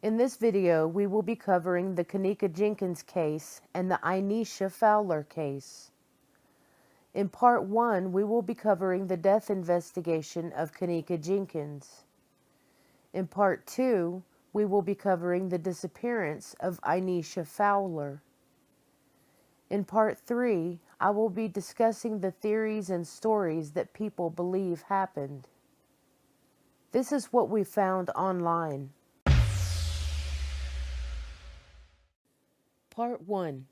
In this video, we will be covering the KENNEKA Jenkins case and the FOWLER case. In Part 1, we will be covering the death investigation of KENNEKA Jenkins. In Part 2, we will be covering the disappearance of FOWLER. In Part 3, I will be discussing the theories and stories that people believe happened. This is what we found online. Part 1.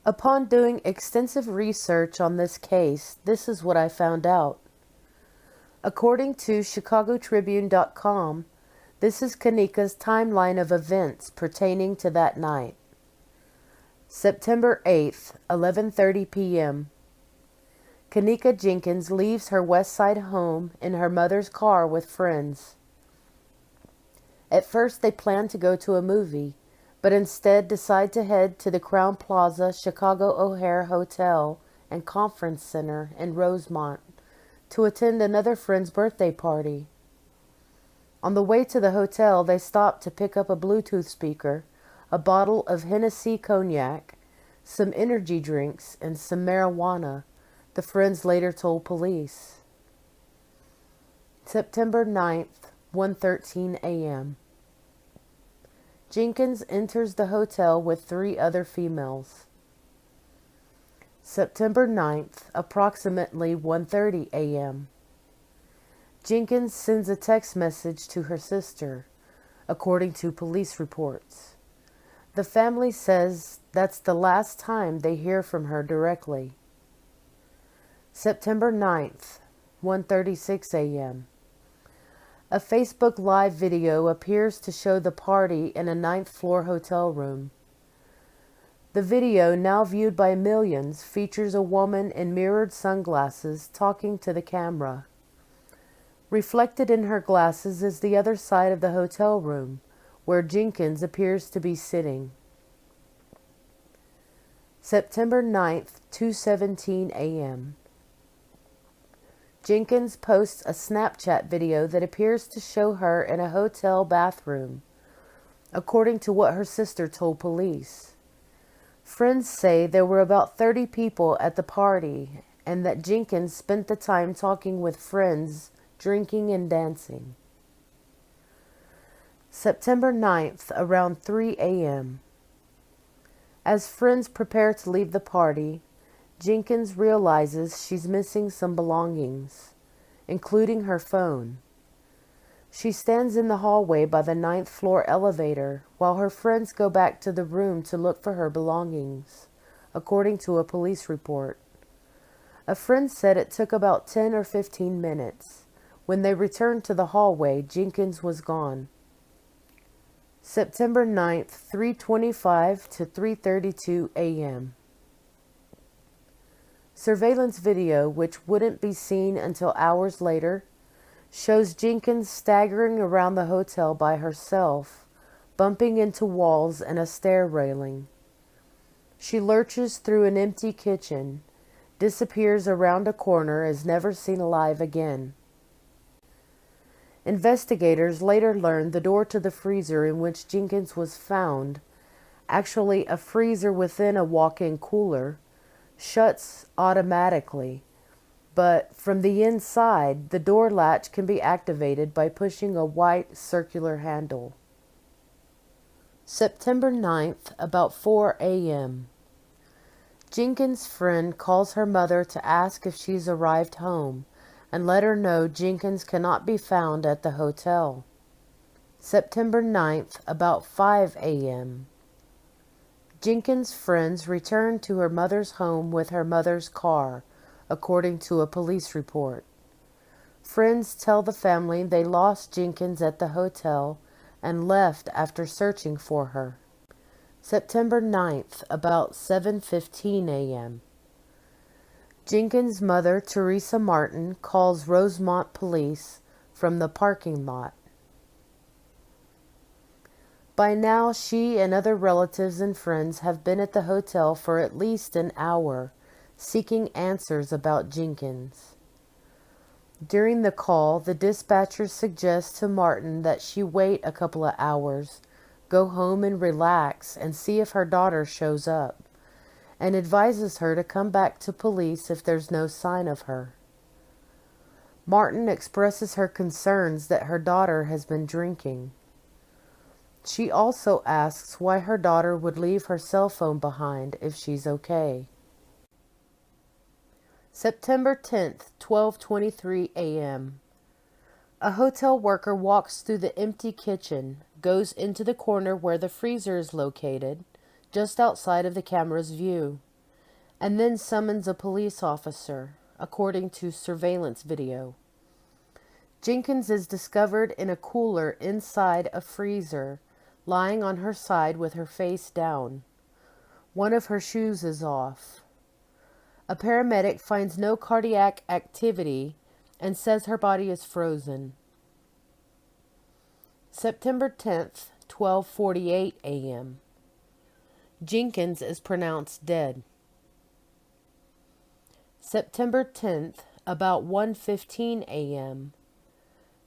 Upon doing extensive research on this case, this is what I found out. According to ChicagoTribune.com, this is KENNEKA's timeline of events pertaining to that night. September 8th, 11:30 p.m. KENNEKA Jenkins leaves her West Side home in her mother's car with friends. At first they plan to go to a movie, but instead decide to head to the Crowne Plaza Chicago O'Hare Hotel and Conference Center in Rosemont to attend another friend's birthday party. On the way to the hotel, they stop to pick up a Bluetooth speaker, a bottle of Hennessy cognac, some energy drinks, and some marijuana, the friends later told police. September 9th, 1:13 a.m. Jenkins enters the hotel with 3 other females. September 9th, approximately 1:30 a.m. Jenkins sends a text message to her sister, according to police reports. The family says that's the last time they hear from her directly. September 9th, 1:36 a.m. A Facebook Live video appears to show the party in a 9th floor hotel room. The video, now viewed by millions, features a woman in mirrored sunglasses talking to the camera. Reflected in her glasses is the other side of the hotel room, where Jenkins appears to be sitting. September 9th, 2:17 a.m. Jenkins posts a Snapchat video that appears to show her in a hotel bathroom, according to what her sister told police. Friends say there were about 30 people at the party and that Jenkins spent the time talking with friends, drinking and dancing. September 9th, around 3 a.m. As friends prepare to leave the party, Jenkins realizes she's missing some belongings, including her phone. She stands in the hallway by the 9th floor elevator while her friends go back to the room to look for her belongings, according to a police report. A friend said it took about 10 or 15 minutes. When they returned to the hallway, Jenkins was gone. September 9th, 3:25 to 3:32 a.m. Surveillance video, which wouldn't be seen until hours later, shows Jenkins staggering around the hotel by herself, bumping into walls and a stair railing. She lurches through an empty kitchen, disappears around a corner, is never seen alive again. Investigators later learned the door to the freezer in which Jenkins was found, actually a freezer within a walk-in cooler, shuts automatically, but from the inside, the door latch can be activated by pushing a white circular handle. September 9th, about 4 a.m. Jenkins' friend calls her mother to ask if she's arrived home and let her know Jenkins cannot be found at the hotel. September 9th, about 5 a.m. Jenkins' friends return to her mother's home with her mother's car, according to a police report. Friends tell the family they lost Jenkins at the hotel and left after searching for her. September 9th, about 7:15 a.m. Jenkins' mother, Teresa Martin, calls Rosemont police from the parking lot. By now, she and other relatives and friends have been at the hotel for at least an hour, seeking answers about Jenkins. During the call, the dispatcher suggests to Martin that she wait a couple of hours, go home and relax, and see if her daughter shows up, and advises her to come back to police if there's no sign of her. Martin expresses her concerns that her daughter has been drinking. She also asks why her daughter would leave her cell phone behind if she's okay. September 10th, 12:23 a.m. A hotel worker walks through the empty kitchen, goes into the corner where the freezer is located, just outside of the camera's view, and then summons a police officer, according to surveillance video. Jenkins is discovered in a cooler inside a freezer, lying on her side with her face down. One of her shoes is off. A paramedic finds no cardiac activity and says her body is frozen. September 10th, 12:48 a.m. Jenkins is pronounced dead. September 10th, about 1:15 a.m.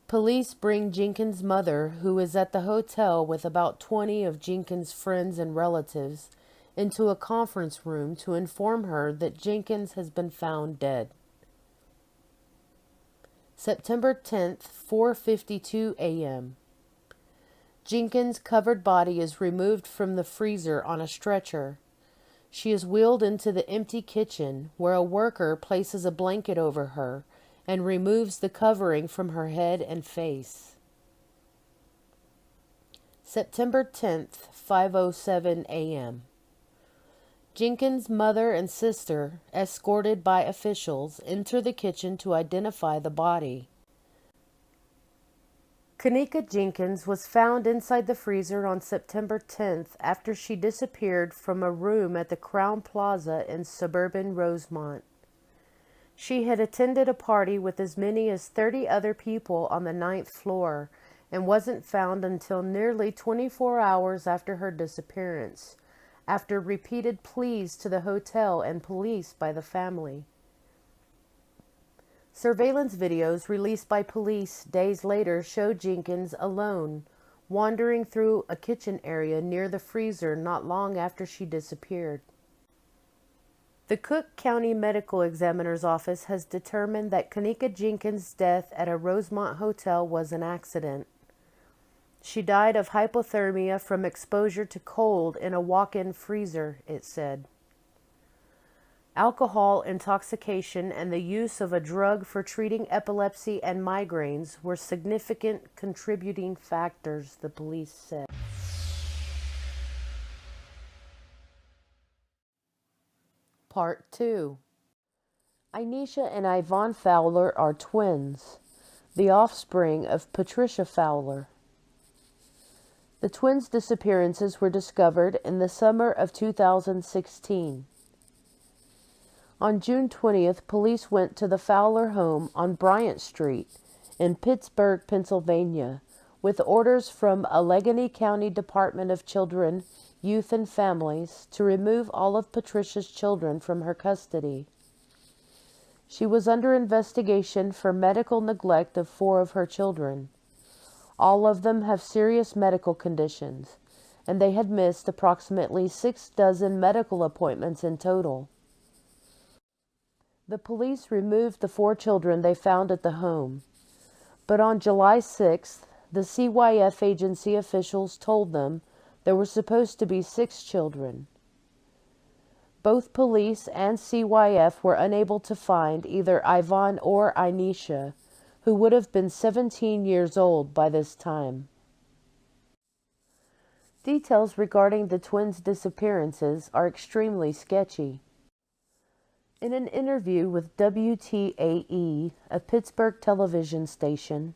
Police bring Jenkins' mother, who is at the hotel with about 20 of Jenkins' friends and relatives, into a conference room to inform her that Jenkins has been found dead. September 10th, 4:52 a.m. Jenkins' covered body is removed from the freezer on a stretcher. She is wheeled into the empty kitchen, where a worker places a blanket over her and removes the covering from her head and face. September 10th, 5:07 a.m. Jenkins' mother and sister, escorted by officials, enter the kitchen to identify the body. KENNEKA Jenkins was found inside the freezer on September 10th after she disappeared from a room at the Crown Plaza in suburban Rosemont. She had attended a party with as many as 30 other people on the 9th floor and wasn't found until nearly 24 hours after her disappearance, after repeated pleas to the hotel and police by the family. Surveillance videos released by police days later show Jenkins alone, wandering through a kitchen area near the freezer not long after she disappeared. The Cook County Medical Examiner's Office has determined that KENNEKA Jenkins' death at a Rosemont hotel was an accident. She died of hypothermia from exposure to cold in a walk-in freezer, it said. Alcohol intoxication and the use of a drug for treating epilepsy and migraines were significant contributing factors, the police said. Part 2. Inesha and Yvonne Fowler are twins, the offspring of Patricia Fowler. The twins' disappearances were discovered in the summer of 2016. On June 20th, police went to the Fowler home on Bryant Street in Pittsburgh, Pennsylvania, with orders from Allegheny County Department of Children, Youth and Families to remove all of Patricia's children from her custody. She was under investigation for medical neglect of 4 of her children. All of them have serious medical conditions, and they had missed approximately 6 dozen medical appointments in total. The police removed the 4 children they found at the home, but on July 6th, the CYF agency officials told them there were supposed to be 6 children. Both police and CYF were unable to find either Yvonne or Inesha, who would have been 17 years old by this time. Details regarding the twins' disappearances are extremely sketchy. In an interview with WTAE, a Pittsburgh television station,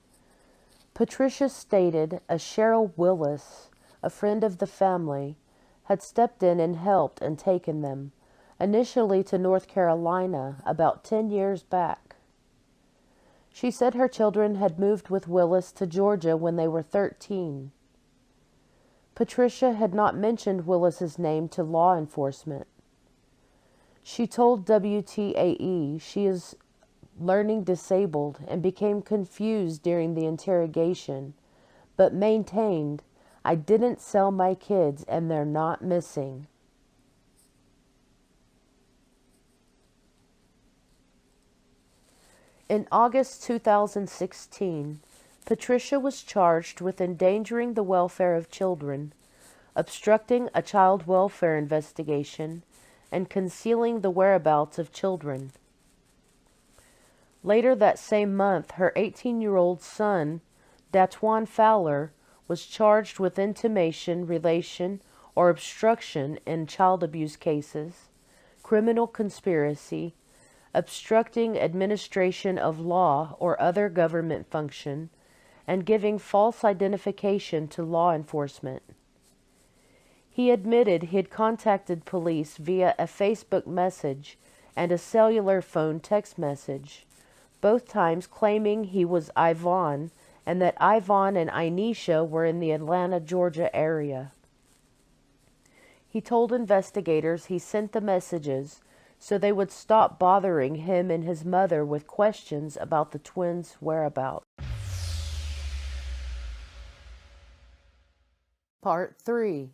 Patricia stated a Cheryl Willis, a friend of the family, had stepped in and helped and taken them, initially to North Carolina about 10 years back. She said her children had moved with Willis to Georgia when they were 13. Patricia had not mentioned Willis's name to law enforcement. She told WTAE she is learning disabled, and became confused during the interrogation, but maintained, "I didn't sell my kids and they're not missing." In August 2016, Patricia was charged with endangering the welfare of children, obstructing a child welfare investigation, and concealing the whereabouts of children. Later that same month, her 18-year-old son, Datwan Fowler, was charged with intimation, relation, or obstruction in child abuse cases, criminal conspiracy, obstructing administration of law or other government function, and giving false identification to law enforcement. He admitted he had contacted police via a Facebook message and a cellular phone text message, both times claiming he was Ivan and that Ivan and Inesha were in the Atlanta, Georgia area. He told investigators he sent the messages so they would stop bothering him and his mother with questions about the twins' whereabouts. Part 3.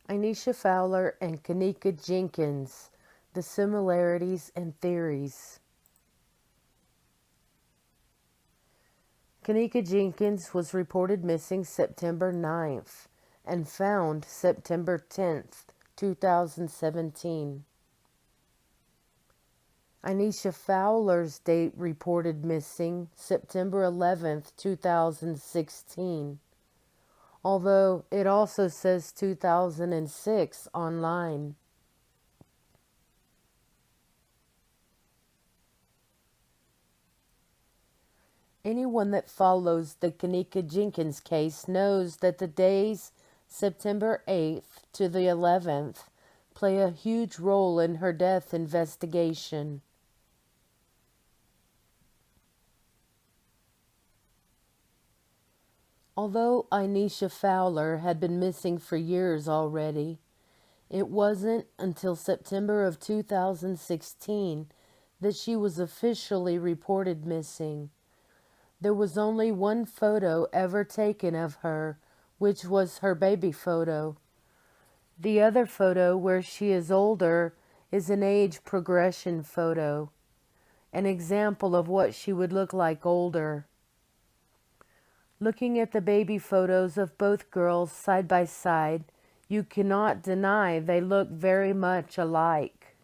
Inesha Fowler and KENNEKA Jenkins, the similarities and theories. KENNEKA Jenkins was reported missing September 9th and found September 10th, 2017. Inesha Fowler's date reported missing September 11th, 2016, although it also says 2006 online. Anyone that follows the KENNEKA Jenkins case knows that the days September 8th to the 11th play a huge role in her death investigation. Although Inesha Fowler had been missing for years already, it wasn't until September of 2016 that she was officially reported missing. There was only one photo ever taken of her, which was her baby photo. The other photo, where she is older, is an age progression photo, an example of what she would look like older. Looking at the baby photos of both girls side by side, you cannot deny they look very much alike.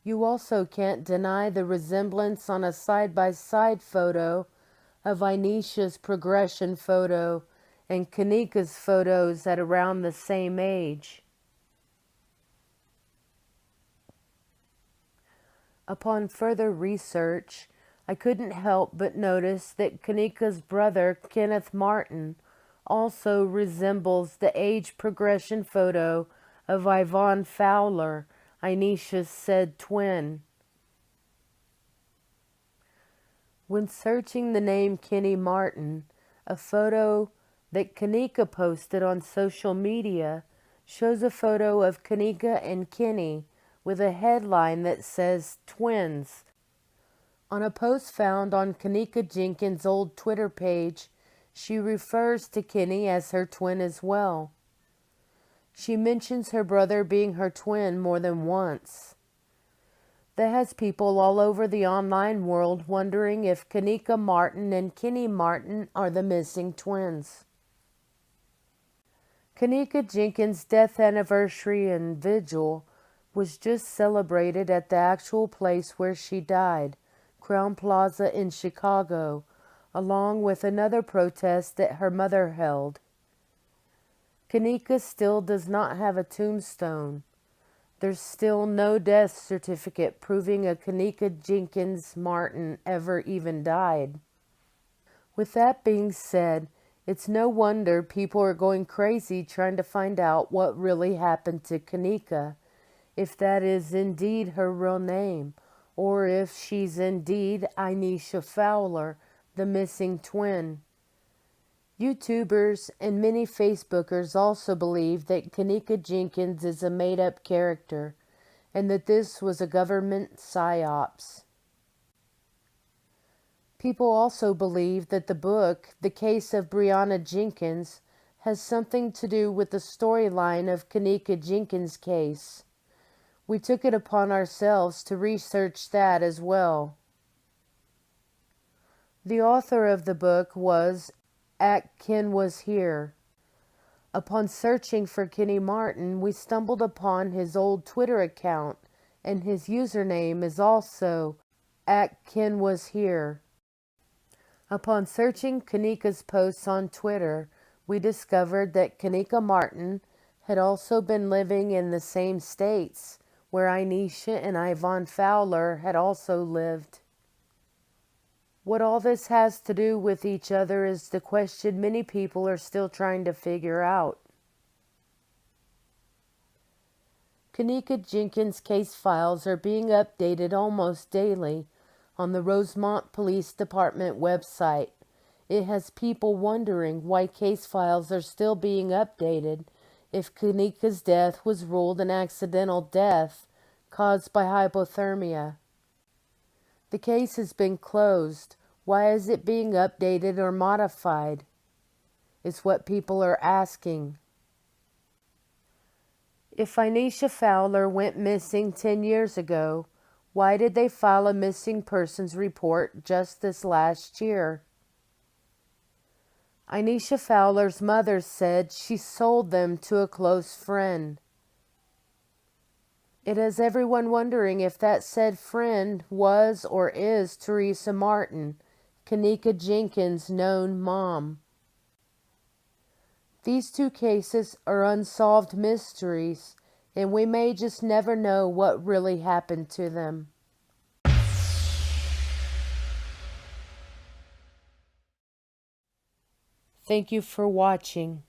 You also can't deny the resemblance on a side-by-side photo of Inesha's progression photo and KENNEKA's photos at around the same age. Upon further research, I couldn't help but notice that KENNEKA's brother, Kenneth Martin, also resembles the age progression photo of Yvonne Fowler, Inesha's said twin. When searching the name Kenny Martin, a photo that KENNEKA posted on social media shows a photo of KENNEKA and Kenny with a headline that says twins. On a post found on KENNEKA Jenkins' old Twitter page, she refers to Kenny as her twin as well. She mentions her brother being her twin more than once. That has people all over the online world wondering if KENNEKA Martin and Kenny Martin are the missing twins. KENNEKA Jenkins' death anniversary and vigil was just celebrated at the actual place where she died, Crowne Plaza in Chicago, along with another protest that her mother held. KENNEKA still does not have a tombstone. There's still no death certificate proving a KENNEKA Jenkins Martin ever even died. With that being said, it's no wonder people are going crazy trying to find out what really happened to KENNEKA, if that is indeed her real name, or if she's indeed Inesha Fowler, the missing twin. YouTubers and many Facebookers also believe that KENNEKA Jenkins is a made-up character, and that this was a government psyops. People also believe that the book, The Case of Breonna Jenkins, has something to do with the storyline of KENNEKA Jenkins' case. We took it upon ourselves to research that as well. The author of the book was Ken Was Here. Upon searching for Kenny Martin, we stumbled upon his old Twitter account, and his username is also Ken Was Here. Upon searching KENNEKA's posts on Twitter, we discovered that KENNEKA Martin had also been living in the same states where Inesha and Yvonne Fowler had also lived. What all this has to do with each other is the question many people are still trying to figure out. KENNEKA Jenkins case files are being updated almost daily on the Rosemont Police Department website. It has people wondering why case files are still being updated if KENNEKA's death was ruled an accidental death caused by hypothermia. The case has been closed. Why is it being updated or modified? Is what people are asking. If Inesha Fowler went missing 10 years ago, why did they file a missing persons report just this last year? Inesha Fowler's mother said she sold them to a close friend. It has everyone wondering if that said friend was or is Teresa Martin, KENNEKA Jenkins' known mom. These two cases are unsolved mysteries, and we may just never know what really happened to them. Thank you for watching.